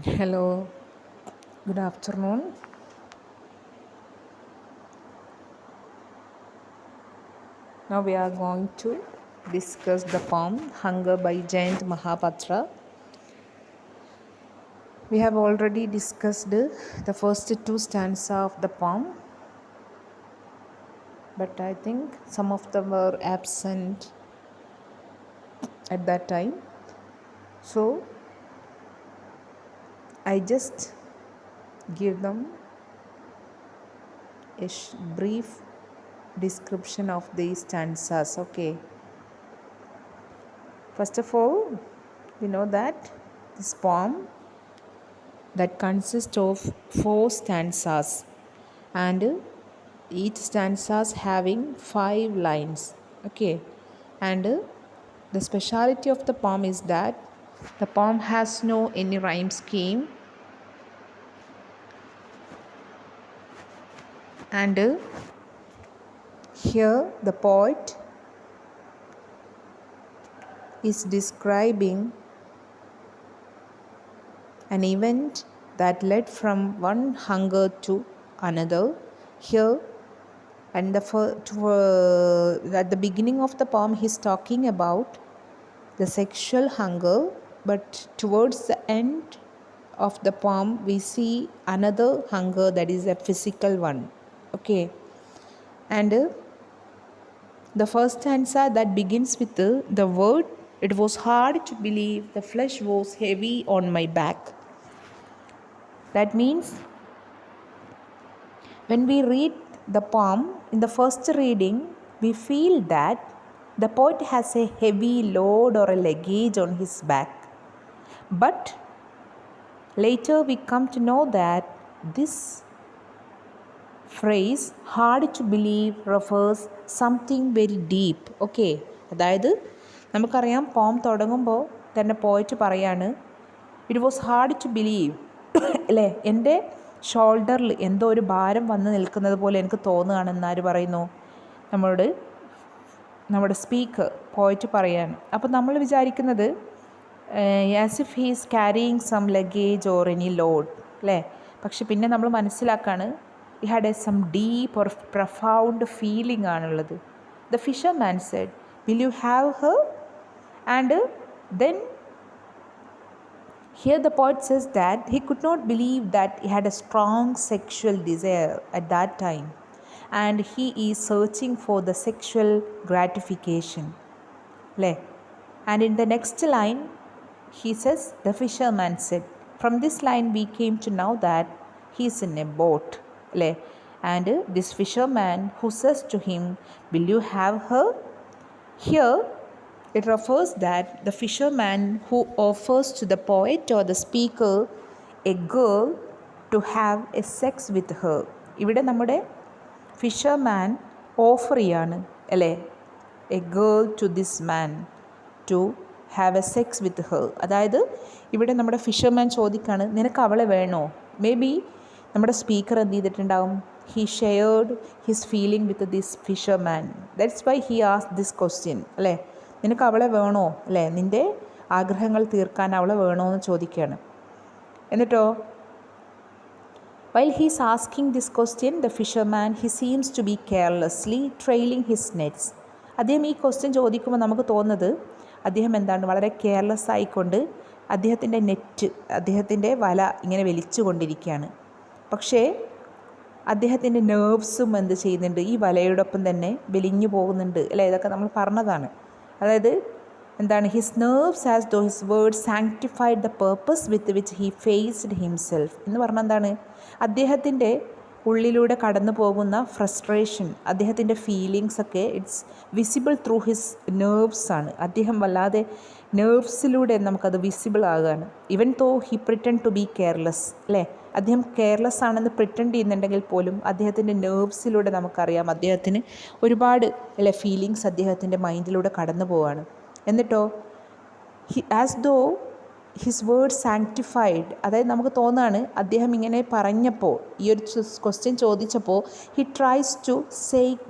Hello, good afternoon. Now we are going to discuss the poem Hunger by Jayant Mahapatra. We have already discussed the first two stanzas of the poem, but I think some of them were absent at that time. So I just give them a brief description of these stanzas. Okay. First of all, we know that this poem that consists of 4 stanzas and each stanzas having 5 lines. Okay, and the speciality of the poem is that the poem has no any rhyme scheme, and here the poet is describing an event that led from one hunger to another. Here and at the beginning of the poem he's talking about the sexual hunger, but towards the end of the poem we see another hunger, that is a physical one. Okay, and the first stanza that begins with the word, "It was hard to believe the flesh was heavy on my back." That means when we read the poem in the first reading, we feel that the poet has a heavy load or a luggage on his back. But later we come to know that this phrase, hard to believe, refers something very deep. Okay, അതായത് നമുക്കറിയാം പോം തുടങ്ങുമ്പോൾ തന്നെ പോയിട്ട് പറയാണ് it was hard to believe അല്ലേ, എൻ്റെ ഷോൾഡറിൽ എന്തോ ഒരു ഭാരം വന്ന് നിൽക്കുന്നത് പോലെ എനിക്ക് തോന്നുകയാണെന്ന് ആര് പറയുന്നു? നമ്മുടെ സ്പീക്കർ പോയിട്ട് പറയാണ്. അപ്പോൾ നമ്മൾ വിചാരിക്കുന്നത് as if he is carrying some luggage or any load അല്ലേ. പക്ഷെ പിന്നെ നമ്മൾ മനസ്സിലാക്കാണ് he had some deep or profound feeling ആണുള്ളത്. The fisherman said, "Will you have her?" And then here the poet says that he could not believe that he had a strong sexual desire at that time, and he is searching for the sexual gratification. And in the next line he says, "The fisherman said." From this line we came to know that he is in a boat. And this fisherman who says to him, "Will you have her?" Here it refers that the fisherman who offers to the poet or the speaker a girl to have a sex with her. ഇവിടെ നമ്മുടെ fisherman offer ചെയ്യാണ് അല്ലേ, a girl to this man to have a sex with her. അതായത് ഇവിടെ നമ്മുടെ fisherman ചോദിക്കാണ്, നിനക്ക് അവളെ വേണോ? മേ ബി നമ്മുടെ സ്പീക്കർ എന്ത് ചെയ്തിട്ടുണ്ടാവും, he shared his feeling with this fisherman. That's why he ask this question അല്ലേ, നിനക്ക് അവളെ വേണോ അല്ലേ, നിൻ്റെ ആഗ്രഹങ്ങൾ തീർക്കാൻ അവളെ വേണോ എന്ന് ചോദിക്കുകയാണ്. എന്നിട്ടോ while he is asking this question, the fisherman, he seems to be carelessly trailing his nets. അദ്ദേഹം ഈ ക്വസ്റ്റ്യൻ ചോദിക്കുമ്പോൾ നമുക്ക് തോന്നുന്നത് അദ്ദേഹം എന്താണ്, വളരെ കെയർലെസ് ആയിക്കൊണ്ട് അദ്ദേഹത്തിൻ്റെ നെറ്റ്, അദ്ദേഹത്തിൻ്റെ വല ഇങ്ങനെ വലിച്ചു കൊണ്ടിരിക്കുകയാണ്. പക്ഷേ അദ്ദേഹത്തിൻ്റെ നെർവ്സും എന്ത് ചെയ്യുന്നുണ്ട്, ഈ വലയോടൊപ്പം തന്നെ വലിഞ്ഞു പോകുന്നുണ്ട് അല്ലേ. ഇതൊക്കെ നമ്മൾ പറഞ്ഞതാണ്. അതായത് എന്താണ്, his nerves as though his word sanctified the purpose with which he faced himself എന്ന് പറഞ്ഞാൽ എന്താണ്, അദ്ദേഹത്തിൻ്റെ ഉള്ളിലൂടെ കടന്നു പോകുന്ന ഫ്രസ്ട്രേഷൻ, അദ്ദേഹത്തിൻ്റെ ഫീലിങ്സ് ഒക്കെ it's visible through his nerves ആണ്. അദ്ദേഹം വല്ലാതെ നെർവ്സിലൂടെ നമുക്കത് വിസിബിൾ ആകുകയാണ്. Even though he pretend to be careless അല്ലേ, അദ്ദേഹം കെയർലെസ് ആണെന്ന് പ്രിറ്റൻഡ് ചെയ്യുന്നുണ്ടെങ്കിൽ പോലും അദ്ദേഹത്തിൻ്റെ നെർവ്സിലൂടെ നമുക്കറിയാം അദ്ദേഹത്തിന് ഒരുപാട് അല്ലേ ഫീലിങ്സ് അദ്ദേഹത്തിൻ്റെ മൈൻഡിലൂടെ കടന്നു പോവുകയാണ്. എന്നിട്ടോ as though his word sanctified, അതായത് നമുക്ക് തോന്നുകയാണ് അദ്ദേഹം ഇങ്ങനെ പറഞ്ഞപ്പോൾ, ഈ ഒരു ക്വസ്റ്റ്യൻ ചോദിച്ചപ്പോൾ, he tries to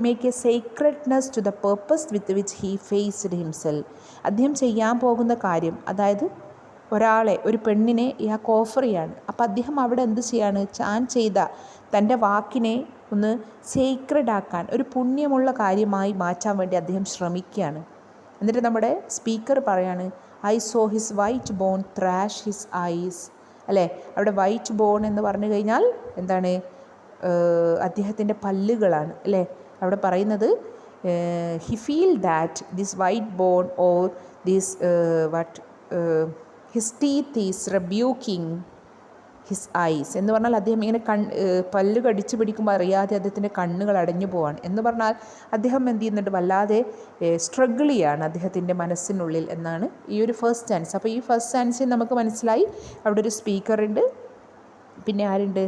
make a sacredness to the purpose with which he faced himself. അദ്ദേഹം ചെയ്യാൻ പോകുന്ന കാര്യം, അതായത് ഒരാളെ, ഒരു പെണ്ണിനെ ഇയാൾക്ക് ഓഫർ ചെയ്യാണ്. അപ്പോൾ അദ്ദേഹം അവിടെ എന്ത് ചെയ്യാണ്, താൻ ചെയ്ത തൻ്റെ വാക്കിനെ ഒന്ന് സീക്രഡ് ആക്കാൻ, ഒരു പുണ്യമുള്ള കാര്യമായി മാറ്റാൻ വേണ്ടി അദ്ദേഹം ശ്രമിക്കുകയാണ്. എന്നിട്ട് നമ്മുടെ സ്പീക്കർ പറയാണ്, I saw his white bone thrash his eyes. അല്ലേ, അവിടെ വൈറ്റ് ബോൺ എന്ന് പറഞ്ഞു കഴിഞ്ഞാൽ എന്താണ്, അദ്ദേഹത്തിൻ്റെ പല്ലുകളാണ്. അല്ലേ, അവിടെ പറയുന്നത് he feel that this white bone or this what his teeth is rebuking his eyes എന്ന് പറഞ്ഞാൽ അദ്ദേഹം ഇങ്ങനെ പല്ല് കടിച്ചു പിടിക്കുമ്പോൾ അറിയാതെ അദ്ദേഹത്തിൻ്റെ കണ്ണുകൾ അടഞ്ഞു പോവാണ്. എന്ന് പറഞ്ഞാൽ അദ്ദേഹം എന്ത് ചെയ്യുന്നുണ്ട്, വല്ലാതെ സ്ട്രഗിൾ ചെയ്യാണ് അദ്ദേഹത്തിൻ്റെ മനസ്സിനുള്ളിൽ എന്നാണ് ഈ ഒരു ഫസ്റ്റ് സ്റ്റാൻസ്. അപ്പോൾ ഈ ഫസ്റ്റ് സ്റ്റാൻസിൽ നമുക്ക് മനസ്സിലായി അവിടെ ഒരു സ്പീക്കറുണ്ട്, പിന്നെ ആരുണ്ട്,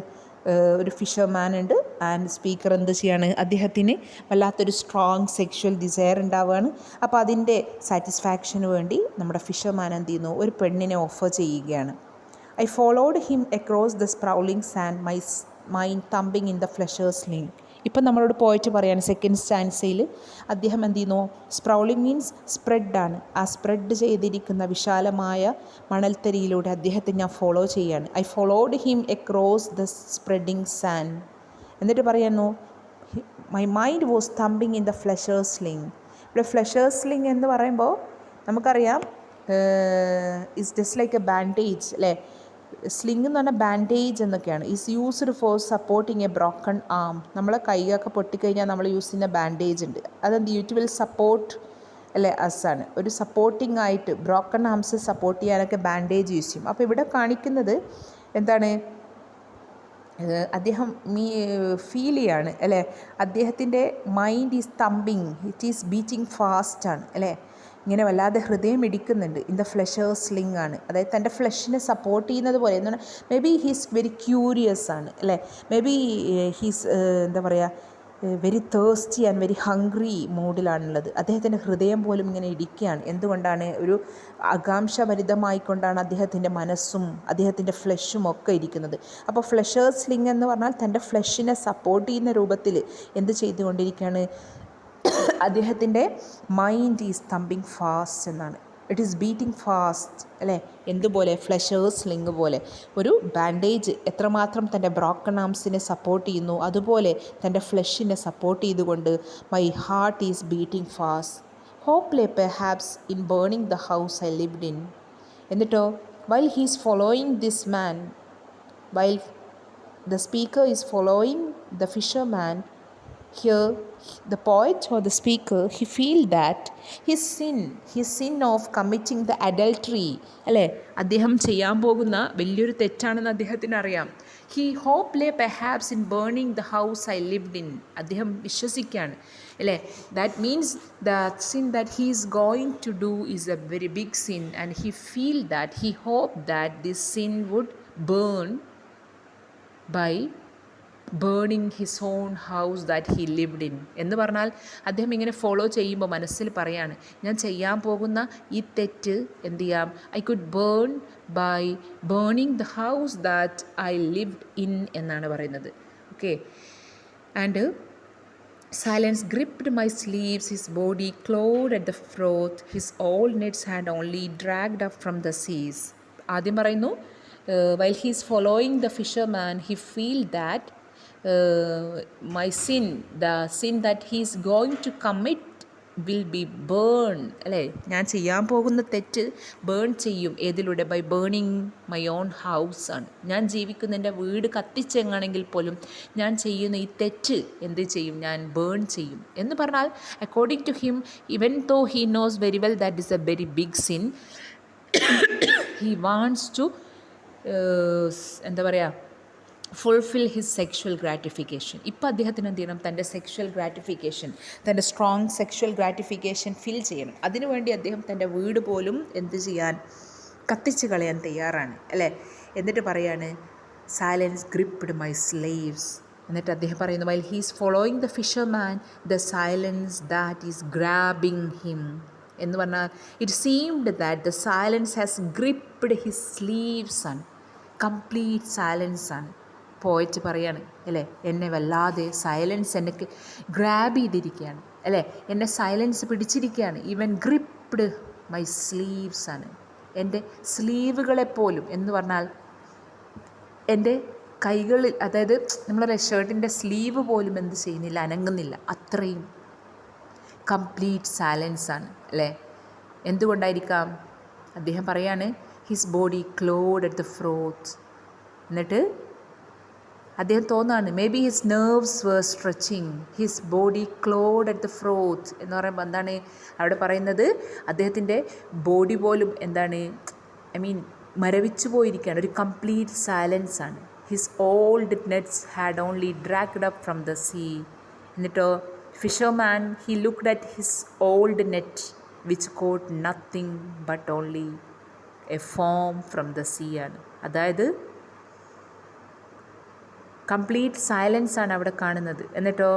ഒരു ഫിഷർമാൻ ഉണ്ട്. ആൻഡ് സ്പീക്കർ എന്ത് ചെയ്യാണ്, അദ്ദേഹത്തിന് വല്ലാത്തൊരു സ്ട്രോങ് സെക്ഷൽ ഡിസയർ ഉണ്ടാവുകയാണ്. അപ്പോൾ അതിൻ്റെ സാറ്റിസ്ഫാക്ഷന് വേണ്ടി നമ്മുടെ ഫിഷർമാൻ എന്ത് ചെയ്യുന്നു, ഒരു പെണ്ണിനെ ഓഫർ ചെയ്യുകയാണ്. I followed him across the sprawling sand, my mind thumping in the flesher's sling. ഇപ്പം നമ്മളോട് പോയിട്ട് പറയാണ് സെക്കൻഡ് സ്റ്റാൻസയിൽ അദ്ദേഹം എന്ത് ചെയ്യുന്നു, സ്പ്രൗളിംഗ് മീൻസ് സ്പ്രെഡാണ്. ആ സ്പ്രെഡ് ചെയ്തിരിക്കുന്ന വിശാലമായ മണൽത്തരിയിലൂടെ അദ്ദേഹത്തെ ഞാൻ ഫോളോ ചെയ്യാണ്. I followed him across the spreading sand. എന്നിട്ട് പറയുന്നു, my mind was thumping in the flesh's sling. ഇവിടെ ഫ്ലഷേഴ്സ് സ്ലിങ് എന്ന് പറയുമ്പോൾ നമുക്കറിയാം it's just like a bandage. അല്ലേ, സ്ലിങ് എന്ന് പറഞ്ഞാൽ ബാൻഡേജ് എന്നൊക്കെയാണ്. Is used for supporting a broken arm. നമ്മളെ കൈയൊക്കെ പൊട്ടിക്കഴിഞ്ഞാൽ നമ്മൾ യൂസ് ചെയ്യുന്ന ബാൻഡേജ് ഉണ്ട്, അതെന്ത് ഇറ്റ് വിൽ സപ്പോർട്ട്, അല്ലേ, അസാണ്. ഒരു സപ്പോർട്ടിങ് ആയിട്ട് ബ്രോക്കൺ ആംസ് സപ്പോർട്ട് ചെയ്യാനൊക്കെ ബാൻഡേജ് യൂസ് ചെയ്യും. അപ്പോൾ ഇവിടെ കാണിക്കുന്നത് എന്താണ്, അദ്ദേഹം ഫീൽ ചെയ്യാണ്. അല്ലേ, അദ്ദേഹത്തിൻ്റെ mind is thumping, it is beating ഫാസ്റ്റാണ്. അല്ലേ, ഇങ്ങനെ വല്ലാതെ ഹൃദയം ഇടിക്കുന്നുണ്ട്. ഇൻ ദ ഫ്ലഷേഴ്സ് സ്ലിങ് ആണ്, അതായത് തൻ്റെ ഫ്ലഷിനെ സപ്പോർട്ട് ചെയ്യുന്നത് പോലെ. എന്ന് പറഞ്ഞാൽ maybe he's very curious ആണ്. അല്ലേ, മേ ബി ഹീസ് എന്താ പറയുക, very thirsty and very hungry മൂഡിലാണുള്ളത്. അദ്ദേഹത്തിൻ്റെ ഹൃദയം പോലും ഇങ്ങനെ ഇടിക്കുകയാണ്. എന്തുകൊണ്ടാണ്, ഒരു ആകാംക്ഷഭരിതമായിക്കൊണ്ടാണ് അദ്ദേഹത്തിൻ്റെ മനസ്സും അദ്ദേഹത്തിൻ്റെ ഫ്ലഷും ഒക്കെ ഇരിക്കുന്നത്. അപ്പോൾ ഫ്ലഷേഴ്സ് സ്ലിങ് എന്ന് പറഞ്ഞാൽ തൻ്റെ ഫ്ലഷിനെ സപ്പോർട്ട് ചെയ്യുന്ന രൂപത്തിൽ എന്ത് ചെയ്തുകൊണ്ടിരിക്കുകയാണ്, അദ്ദേഹത്തിൻ്റെ മൈൻഡ് ഈസ് തമ്പിങ് ഫാസ്റ്റ് എന്നാണ്. It is beating fast. അല്ലേ, എന്തുപോലെ, ഫ്ലഷേഴ്സ് സ്ലിങ് പോലെ. ഒരു ബാൻഡേജ് എത്രമാത്രം തൻ്റെ ബ്രോക്കൺ ആംസിനെ സപ്പോർട്ട് ചെയ്യുന്നു, അതുപോലെ തൻ്റെ ഫ്ലഷിനെ സപ്പോർട്ട് ചെയ്തുകൊണ്ട് my heart is beating fast. Hope lay perhaps in burning the house I lived in. എന്നിട്ടോ, while he's following this man, while the speaker is following the fisherman, here the poet or the speaker, he feel that his sin of committing the adultery, അല്ലേ, അദ്ദേഹം ചെയ്യാൻ പോകുന്ന വലിയൊരു തെറ്റാണെന്ന് അദ്ദേഹത്തിന് അറിയാം. he hope lay perhaps in burning the house I lived in. അദ്ദേഹം വിശ്വസിക്കുകയാണ്. അല്ലേ, that means the sin that he is going to do is a very big sin, and he feel that, he hope that this sin would burn by burning his own house that he lived in. എന്ന് പറഞ്ഞാൽ അദ്ദേഹം ഇങ്ങനെ follow ചെയ്യുമ്പോൾ മനസ്സിൽ പറയാണ്, ഞാൻ ചെയ്യാൻ പോകുന്ന ഈ തെറ്റ് എന്ത് ചെയ്യാം, I could burn by burning the house that I lived in എന്നാണ് പറയുന്നത്. Okay, and silence gripped my sleeves, his body clawed at the froth, his all nets had only dragged up from the seas. ആദ്യം പറയുന്നു, while he is following the fisherman he feel that my sin, the sin that he is going to commit will be burned. അല്ലേ, ഞാൻ ചെയ്യാൻ പോകുന്ന തെറ്റ് burn ചെയ്യും. ഏതിലൂടെ, by burning my own house ആണ്. ഞാൻ ജീവിക്കുന്ന എൻ്റെ വീട് കത്തിച്ചെങ്ങാണെങ്കിൽ പോലും ഞാൻ ചെയ്യുന്ന ഈ തെറ്റ് എന്ത് ചെയ്യും, ഞാൻ ബേൺ ചെയ്യും. എന്ന് പറഞ്ഞാൽ according to him, even though he knows very well that is a very big sin, he wants to എന്താ പറയുക, ഫുൾഫിൽ ഹിസ് സെക്ഷൽ ഗ്രാറ്റിഫിക്കേഷൻ. ഇപ്പോൾ അദ്ദേഹത്തിന് എന്ത് ചെയ്യണം, തൻ്റെ സെക്ഷൽ ഗ്രാറ്റിഫിക്കേഷൻ, തൻ്റെ സ്ട്രോങ് സെക്ഷൽ ഗ്രാറ്റിഫിക്കേഷൻ ഫിൽ ചെയ്യണം. അതിനുവേണ്ടി അദ്ദേഹം തൻ്റെ വീട് പോലും എന്ത് ചെയ്യാൻ, കത്തിച്ച് കളയാൻ തയ്യാറാണ്. അല്ലേ, എന്നിട്ട് പറയാണ്, സൈലൻസ് ഗ്രിപ്ഡ് മൈ സ്ലേവ്സ്. എന്നിട്ട് അദ്ദേഹം പറയുന്നു, while he's following the fisherman the silence that is grabbing him. എന്ന് പറഞ്ഞാൽ it seemed that the silence has gripped his sleeves ആണ്. കംപ്ലീറ്റ് സൈലൻസ് ആണ്. പോയിട്ട് പറയാണ്, അല്ലേ, എന്നെ വല്ലാതെ സൈലൻസ് എനിക്ക് ഗ്രാബ് ചെയ്തിരിക്കുകയാണ്. അല്ലേ, എന്നെ സൈലൻസ് പിടിച്ചിരിക്കുകയാണ്. ഈവൻ ഗ്രിപ്ഡ് മൈ സ്ലീവ്സ് ആണ്. എൻ്റെ സ്ലീവുകളെപ്പോലും എന്ന് പറഞ്ഞാൽ എൻ്റെ കൈകളിൽ, അതായത് നമ്മളെ ഷർട്ടിൻ്റെ സ്ലീവ് പോലും എന്ത് ചെയ്യുന്നില്ല, അനങ്ങുന്നില്ല. അത്രയും കംപ്ലീറ്റ് സൈലൻസ് ആണ് അല്ലേ. എന്തുകൊണ്ടായിരിക്കാം? അദ്ദേഹം പറയാണ് his body clawed at the froth. എന്നിട്ട് അദ്ദേഹം തോന്നാണ് maybe his nerves were stretching, his body clawed at the froth എന്ന് പറയുമ്പോൾ എന്താണ് അവിടെ പറയുന്നത്? അദ്ദേഹത്തിൻ്റെ ബോഡി പോലും എന്താണ്, ഐ മീൻ മരവിച്ചു പോയിരിക്കുകയാണ്. ഒരു കംപ്ലീറ്റ് സൈലൻസ് ആണ്. His old nets had only dragged up from the sea. എന്നിട്ടോ fisherman he looked at his old net which caught nothing but only a foam from the sea ആണ്. അതായത് complete silence ആണ് അവിടെ കാണുന്നത്. എന്നിട്ടോ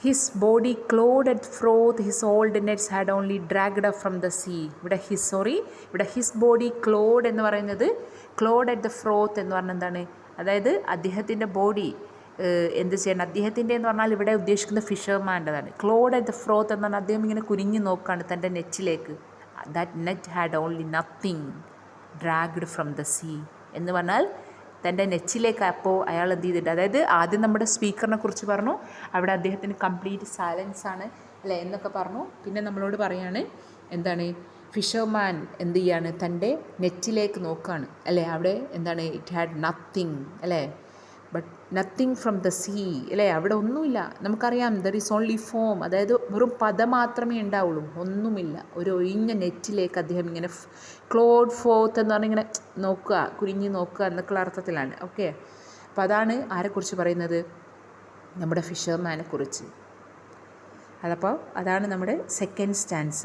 his body clawed at froth his old nets had only dragged up from the sea. ഇവിടെ his body clawed എന്ന് പറയുന്നത്, Claude at the froth എന്ന് പറഞ്ഞാൽ എന്താണ്? അതായത് അദ്ദേഹത്തിൻ്റെ ബോഡി എന്ത് ചെയ്യണം, അദ്ദേഹത്തിൻ്റെ എന്ന് പറഞ്ഞാൽ ഇവിടെ ഉദ്ദേശിക്കുന്ന ഫിഷർമാൻ്റെതാണ്. ക്ലോഡ് അറ്റ് ദ ഫ്രോത്ത് എന്ന് പറഞ്ഞാൽ അദ്ദേഹം ഇങ്ങനെ കുനിഞ്ഞു നോക്കുകയാണ് തൻ്റെ നെറ്റിലേക്ക്. That net had only nothing dragged from the sea എന്ന് പറഞ്ഞാൽ തൻ്റെ നെച്ചിലേക്ക്. അപ്പോൾ അയാൾ എന്ത് ചെയ്തിട്ട്, അതായത് ആദ്യം നമ്മുടെ സ്പീക്കറിനെ കുറിച്ച് പറഞ്ഞു, അവിടെ അദ്ദേഹത്തിന് കംപ്ലീറ്റ് സൈലൻസ് ആണ് അല്ലേ എന്നൊക്കെ പറഞ്ഞു. പിന്നെ നമ്മളോട് പറയാണ് എന്താണ്, ഫിഷർമാൻ എന്ത് ചെയ്യാണ്, തൻ്റെ നെറ്റിലേക്ക് നോക്കുകയാണ് അല്ലേ. അവിടെ എന്താണ്, ഇറ്റ് ഹാഡ് നത്തിങ് അല്ലേ, but nothing from the see അല്ലേ. അവിടെ ഒന്നുമില്ല. നമുക്കറിയാം ദർ ഈസ് ഓൺലി ഫോം, അതായത് വെറും പദ മാത്രമേ ഉണ്ടാവുള്ളൂ, ഒന്നുമില്ല. ഒരു ഒഴിഞ്ഞ നെറ്റിലേക്ക് അദ്ദേഹം ഇങ്ങനെ ക്ലോഡ് ഫോർത്ത് എന്ന് പറഞ്ഞാൽ ഇങ്ങനെ നോക്കുക, കുനിഞ്ഞ് നോക്കുക എന്നൊക്കെയുള്ള അർത്ഥത്തിലാണ്. ഓക്കെ, അപ്പോൾ അതാണ് ആരെക്കുറിച്ച് പറയുന്നത്? നമ്മുടെ ഫിഷർമാനെ കുറിച്ച്. അതപ്പോൾ അതാണ് നമ്മുടെ second stanza.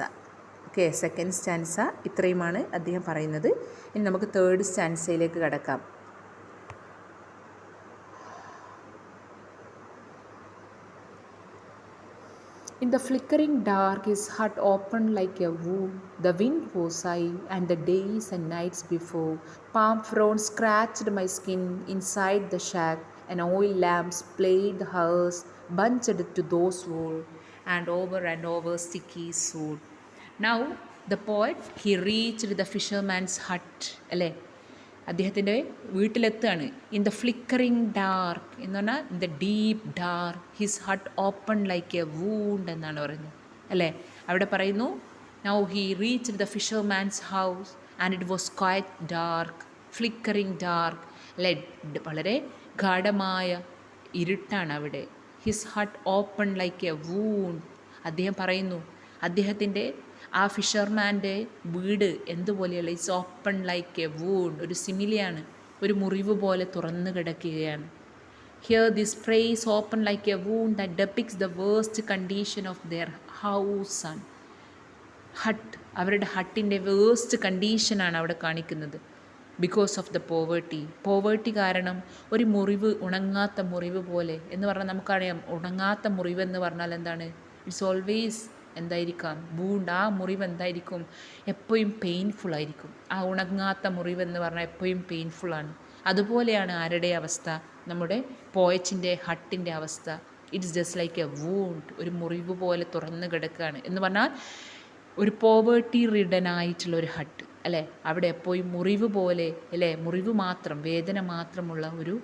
Okay, second stanza ഇത്രയുമാണ് അദ്ദേഹം പറയുന്നത്. ഇനി നമുക്ക് തേർഡ് സ്റ്റാൻസയിലേക്ക് കടക്കാം. In the flickering dark, his hut opened like a wound. The wind was high, and the days and nights before, palm fronds scratched my skin inside the shack, and oil lamps played the hours, bunched to those walls, and over sticky soot. Now, the poet, he reached the fisherman's hut. അല്ലേ, അദ്ദേഹത്തിൻ്റെ വീട്ടിലെത്തുകയാണ്. In the flickering dark എന്ന് പറഞ്ഞാൽ in the deep dark, his hut open like a wound എന്നാണ് പറയുന്നത് അല്ലേ. അവിടെ പറയുന്നു now he reached the fisherman's house and it was quiet dark, flickering dark അല്ലേ, വളരെ ഗാഢമായ ഇരുട്ടാണ് അവിടെ. His hut open like a wound. അദ്ദേഹം പറയുന്നു അദ്ദേഹത്തിൻ്റെ ആ ഫിഷർമാൻ്റെ വീട് എന്തുപോലെയുള്ള, it's open like a wound, ഒരു സിമിലിയാണ്, ഒരു മുറിവ് പോലെ തുറന്നു കിടക്കുകയാണ്. Here this phrase open like a wound that depicts the worst condition of their house ആണ്. ഹട്ട്, അവരുടെ ഹട്ടിൻ്റെ വേഴ്സ്റ്റ് കണ്ടീഷനാണ് അവിടെ കാണിക്കുന്നത്. ബിക്കോസ് ഓഫ് ദ പോവേർട്ടി കാരണം ഒരു മുറിവ്, ഉണങ്ങാത്ത മുറിവ് പോലെ എന്ന് പറഞ്ഞാൽ നമുക്കറിയാം. ഉണങ്ങാത്ത മുറിവ് എന്ന് പറഞ്ഞാൽ എന്താണ്? ഇറ്റ്സ് ഓൾവേസ് എന്തായിരിക്കാം, വൂണ്ട്. ആ മുറിവ് എന്തായിരിക്കും? എപ്പോഴും പെയിൻഫുള്ളായിരിക്കും. ആ ഉണങ്ങാത്ത മുറിവെന്ന് പറഞ്ഞാൽ എപ്പോഴും പെയിൻഫുള്ളാണ്. അതുപോലെയാണ് ആരുടെ അവസ്ഥ? നമ്മുടെ പോയറ്റിൻ്റെ ഹട്ടിൻ്റെ അവസ്ഥ. It's just like a wound, ഒരു മുറിവ് പോലെ തുറന്നു കിടക്കുകയാണ് എന്ന് പറഞ്ഞാൽ ഒരു പോവേർട്ടി റിഡനായിട്ടുള്ള ഒരു ഹട്ട് അല്ലേ. അവിടെ എപ്പോഴും മുറിവ് പോലെ അല്ലേ, മുറിവ് മാത്രം, വേദന മാത്രമുള്ള ഒരു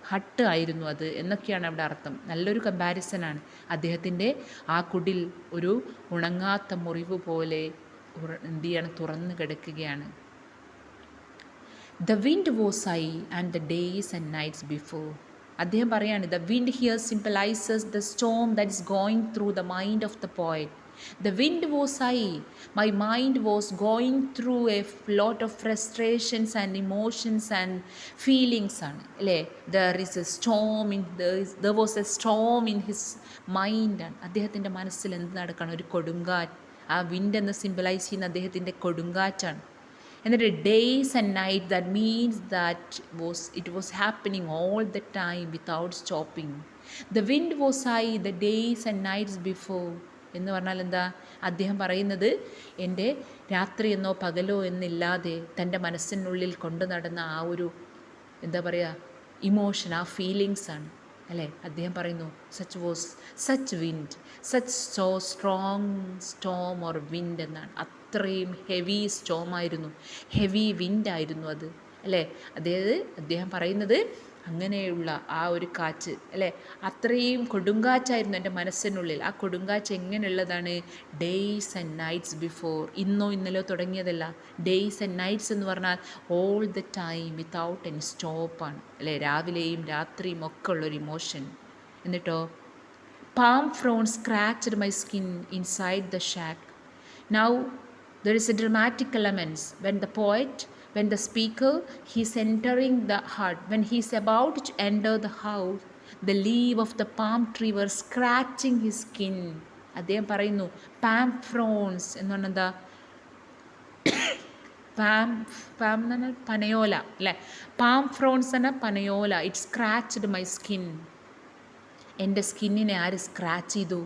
ഹട്ട് ആയിരുന്നു അത് എന്നൊക്കെയാണ് അവിടെ അർത്ഥം. നല്ലൊരു കമ്പാരിസനാണ്. അദ്ദേഹത്തിൻ്റെ ആ കുടിൽ ഒരു ഉണങ്ങാത്ത മുറിവ് പോലെ എന്ത് ചെയ്യാണ്, തുറന്നു കിടക്കുകയാണ്. The wind was high and the days and nights before. അദ്ദേഹം പറയാണ് the wind here symbolises the storm that is going through the mind of the poet. The wind was high. My mind was going through a lot of frustrations and emotions and feelings. There was a storm in his mind. അദ്ദേഹത്തിൻ്റെ മനസ്സിൽ എന്ത് നടക്കണം? ഒരു കൊടുങ്കാറ്റ്. ആ wind എന്ന് symbolise ചെയ്യുന്ന അദ്ദേഹത്തിൻ്റെ കൊടുങ്കാറ്റാണ്. എന്നിട്ട് days and night, that means that it was happening all the time without stopping. The wind was high the days and nights before എന്ന് പറഞ്ഞാൽ എന്താ? അദ്ദേഹം പറയുന്നത് എൻ്റെ രാത്രിയെന്നോ പകലോ എന്നില്ലാതെ തൻ്റെ മനസ്സിനുള്ളിൽ കൊണ്ടു നടന്ന ആ ഒരു എന്താ പറയുക, ഇമോഷൻ, ആ ഫീലിങ്സാണ് അല്ലേ. അദ്ദേഹം പറയുന്നു such wind, such strong Storm or wind എന്നാണ്. അത്രയും ഹെവി സ്റ്റോമായിരുന്നു, ഹെവി വിൻഡായിരുന്നു അത്, അല്ലേ? അതായത് അദ്ദേഹം പറയുന്നത് അങ്ങനെയുള്ള ആ ഒരു കാറ്റ്, അല്ലേ, അത്രയും കൊടുങ്കാറ്റായിരുന്നു എൻ്റെ മനസ്സിനുള്ളിൽ. ആ കൊടുങ്കാറ്റ് എങ്ങനെയുള്ളതാണ്? ഡേയ്സ് ആൻഡ് നൈറ്റ്സ് ബിഫോർ, ഇന്നോ ഇന്നലെയോ തുടങ്ങിയതല്ല. ഡേയ്സ് ആൻഡ് നൈറ്റ്സ് എന്ന് പറഞ്ഞാൽ all the time without any സ്റ്റോപ്പാണ്, അല്ലേ? രാവിലെയും രാത്രിയും ഒക്കെ ഉള്ളൊരു ഇമോഷൻ. എന്നിട്ടോ palm fronds scratched my skin inside the shack. Now there is a dramatic element when the poet, when the speaker, he's entering the hut, when he's about to enter the house, the leaf of the palm tree were scratching his skin. അദ്ദേഹം പറയുന്നു palm Fronx എന്ന് പറഞ്ഞാൽ എന്താ? Palm palm എന്ന് പറഞ്ഞാൽ പനയോല, അല്ലേ? Palm Fronx എന്ന പനയോല, it scratched my skin. എൻ്റെ സ്കിന്നിനെ ആര് സ്ക്രാച്ച് ചെയ്തു?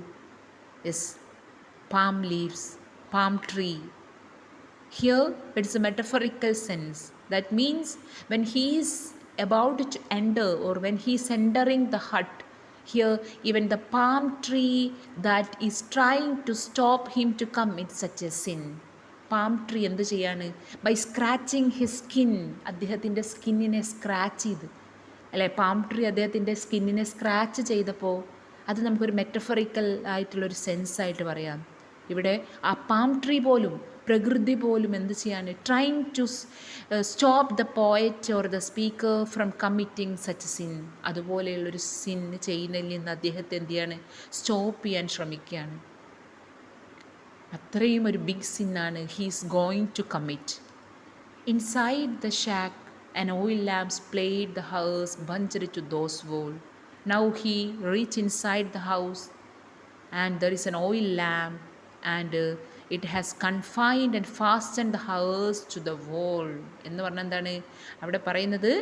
Yes, palm leaves, palm tree. Here it is a metaphorical sense. That means when he is about to enter, or when he is entering the hut, here even the palm tree that is trying to stop him to come, it's such a sin. Palm tree എന്ത് ചെയ്യാണ്? By scratching his skin, അദ്ദേഹത്തിൻ്റെ സ്കിന്നിനെ scratch ചെയ്ത്, അല്ലേ? Palm tree അദ്ദേഹത്തിൻ്റെ സ്കിന്നിനെ scratch ചെയ്തപ്പോൾ അത് നമുക്കൊരു metaphorical ആയിട്ടുള്ളൊരു സെൻസായിട്ട് പറയാം. ഇവിടെ ആ പാം ട്രീ പോലും, പ്രകൃതി പോലും എന്ത് ചെയ്യാണ്? Trying to stop the poet or the speaker from committing such sin. അതുപോലെയുള്ളൊരു സിൻ ചെയ്യുന്നതിൽ നിന്ന് അദ്ദേഹത്തെ എന്ത് ചെയ്യാണ്? സ്റ്റോപ്പ് ചെയ്യാൻ ശ്രമിക്കുകയാണ്. അത്രയും ഒരു ബിഗ് സിന്നാണ് he's going to commit. Inside the shack an oil lamp played the house bunched to those walls. Now he reached inside the house and there is an oil lamp and it has confined and fastened the house to the wall. എന്ന് പറഞ്ഞാൽ എന്താണ് അവിടെ പറയുന്നത്?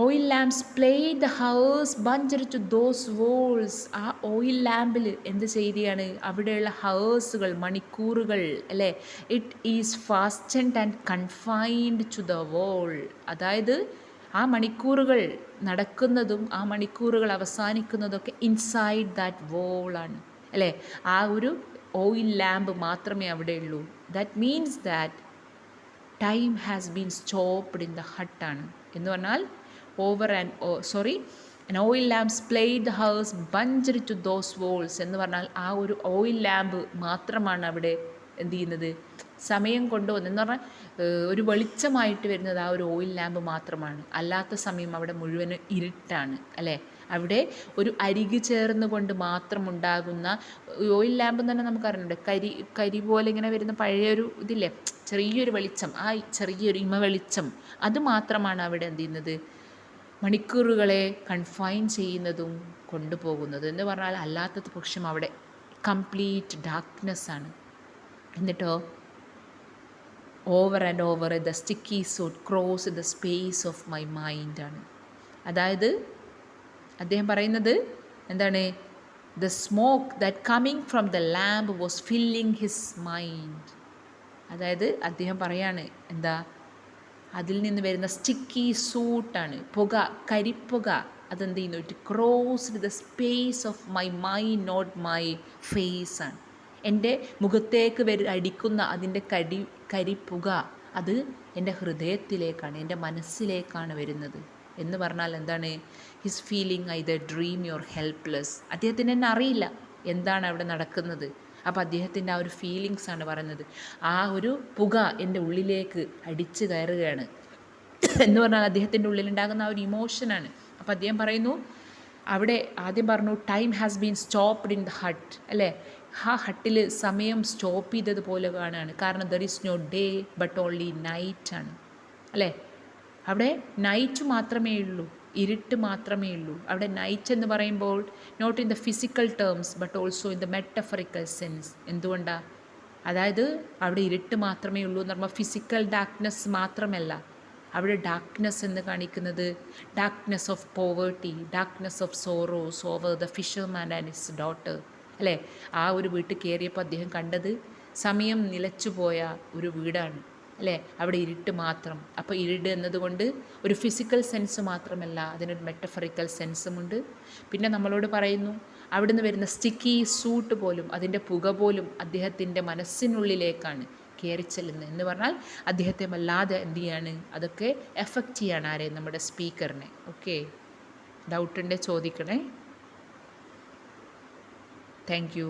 Oil lamps played the hours bunched to those walls. ആ oil ലാമ്പിൽ എന്ത് ചെയ്യുകയാണ്? അവിടെയുള്ള ഹവേഴ്സുകൾ, മണിക്കൂറുകൾ, അല്ലേ, it is fastened and confined to the wall. അതായത് ആ മണിക്കൂറുകൾ നടക്കുന്നതും ആ മണിക്കൂറുകൾ അവസാനിക്കുന്നതൊക്കെ ഇൻസൈഡ് ദാറ്റ് വോളാണ്, അല്ലേ? ആ ഒരു ഓയിൽ ലാമ്പ് മാത്രമേ അവിടെയുള്ളൂ. That means that time has been stopped in the ഹട്ടാണ്. എന്ന് പറഞ്ഞാൽ an oil lamp played the house bunched to those walls. എന്ന് പറഞ്ഞാൽ ആ ഒരു ഓയിൽ ലാമ്പ് മാത്രമാണ് അവിടെ എന്ത് ചെയ്യുന്നത്? സമയം കൊണ്ടുവന്ന്, എന്ന് പറഞ്ഞാൽ ഒരു വെളിച്ചമായിട്ട് വരുന്നത് ആ ഒരു ഓയിൽ ലാമ്പ് മാത്രമാണ്. അല്ലാത്ത സമയം അവിടെ മുഴുവനും ഇരുട്ടാണ്, അല്ലേ? അവിടെ ഒരു അരികു ചേർന്ന് കൊണ്ട് മാത്രം ഉണ്ടാകുന്ന ഓയിൽ ലാമ്പ് തന്നെ നമുക്കറിയുന്നുണ്ട്. കരി പോലെ ഇങ്ങനെ വരുന്ന പഴയൊരു ഇതില്ലേ, ചെറിയൊരു വെളിച്ചം, ആ ചെറിയൊരു വെളിച്ചം, അത് മാത്രമാണ് അവിടെ എന്ത് ചെയ്യുന്നത്? മണിക്കൂറുകളെ കൺഫൈൻ ചെയ്യുന്നതും കൊണ്ടുപോകുന്നത്. എന്ന് പറഞ്ഞാൽ അല്ലാത്ത പക്ഷം അവിടെ കംപ്ലീറ്റ് ഡാർക്ക്നെസ്സാണ്. എന്നിട്ടോ over and over the sticky suit cross the space of my mind ആണ്. അതായത് അദ്ദേഹം പറയുന്നത് എന്താണ്? The smoke that coming from the lamp was filling his mind. അതായത് അദ്ദേഹം പറയാണ് എന്താ? അതിൽ നിന്ന് വരുന്ന സ്റ്റിക്കി സൂട്ടാണ്, പുക, കരിപ്പുക. അതെന്ത് ചെയ്യുന്നു? It crossed the space of my mind, not my face ആണ്. എൻ്റെ മുഖത്തേക്ക് അടിക്കുന്ന അതിൻ്റെ കരിപ്പുക അത് എൻ്റെ ഹൃദയത്തിലേക്കാണ്, എൻ്റെ മനസ്സിലേക്കാണ് വരുന്നത്. എന്ന് പറഞ്ഞാൽ എന്താണ്? His feeling either dream your helpless. അദ്ദേഹത്തിന് തന്നെ അറിയില്ല എന്താണ് അവിടെ നടക്കുന്നത്. അപ്പോൾ അദ്ദേഹത്തിൻ്റെ ആ ഒരു ഫീലിങ്സാണ് പറയുന്നത്. ആ ഒരു പുക എൻ്റെ ഉള്ളിലേക്ക് അടിച്ചു കയറുകയാണ് എന്ന് പറഞ്ഞാൽ അദ്ദേഹത്തിൻ്റെ ഉള്ളിലുണ്ടാകുന്ന ആ ഒരു ഇമോഷനാണ്. അപ്പോൾ അദ്ദേഹം പറയുന്നു, അവിടെ ആദ്യം പറഞ്ഞു time has been stopped in the hut, അല്ലേ? ആ ഹട്ടിൽ സമയം സ്റ്റോപ്പ് ചെയ്തതുപോലെ കാണുകയാണ്. കാരണം there is no day but only night ആണ്, അല്ലേ? അവിടെ നൈറ്റ് മാത്രമേ ഉള്ളൂ, ഇരുട്ട് മാത്രമേ ഉള്ളൂ. അവിടെ നൈറ്റ് എന്ന് പറയുമ്പോൾ not in the physical terms but also in the metaphorical sense. എന്തുകൊണ്ടാണ്? അതായത് അവിടെ ഇരുട്ട് മാത്രമേ ഉള്ളൂ എന്ന് പറയുമ്പോൾ ഫിസിക്കൽ ഡാർക്ക്നെസ് മാത്രമല്ല. അവിടെ ഡാർക്ക്നെസ് എന്ന് കാണിക്കുന്നത് darkness of poverty, darkness of sorrows over the fisherman and his daughter, അല്ലേ? ആ ഒരു വീട്ടിൽ കയറിയപ്പോൾ അദ്ദേഹം കണ്ടത് സമയം നിലച്ചുപോയ ഒരു വീടാണ്. അല്ലേ? അവിടെ ഇരുട്ട് മാത്രം. അപ്പോൾ ഇരുട്ട് എന്നതുകൊണ്ട് ഒരു ഫിസിക്കൽ സെൻസ് മാത്രമല്ല, അതിനൊരു മെറ്റഫറിക്കൽ സെൻസുമുണ്ട്. പിന്നെ നമ്മളോട് പറയുന്നു, അവിടുന്ന് വരുന്ന സ്റ്റിക്കി സൂട്ട് പോലും, അതിൻ്റെ പുക പോലും അദ്ദേഹത്തിൻ്റെ മനസ്സിനുള്ളിലേക്കാണ് കയറി ചെല്ലുന്നത്. എന്ന് പറഞ്ഞാൽ അദ്ദേഹത്തെ വല്ലാതെ എന്ത് ചെയ്യാണ്, അതൊക്കെ എഫക്റ്റ് ചെയ്യാണ് ആരെ, നമ്മുടെ സ്പീക്കറിനെ. ഓക്കെ, ഡൗട്ടുണ്ടെ ചോദിക്കണേ. Thank you.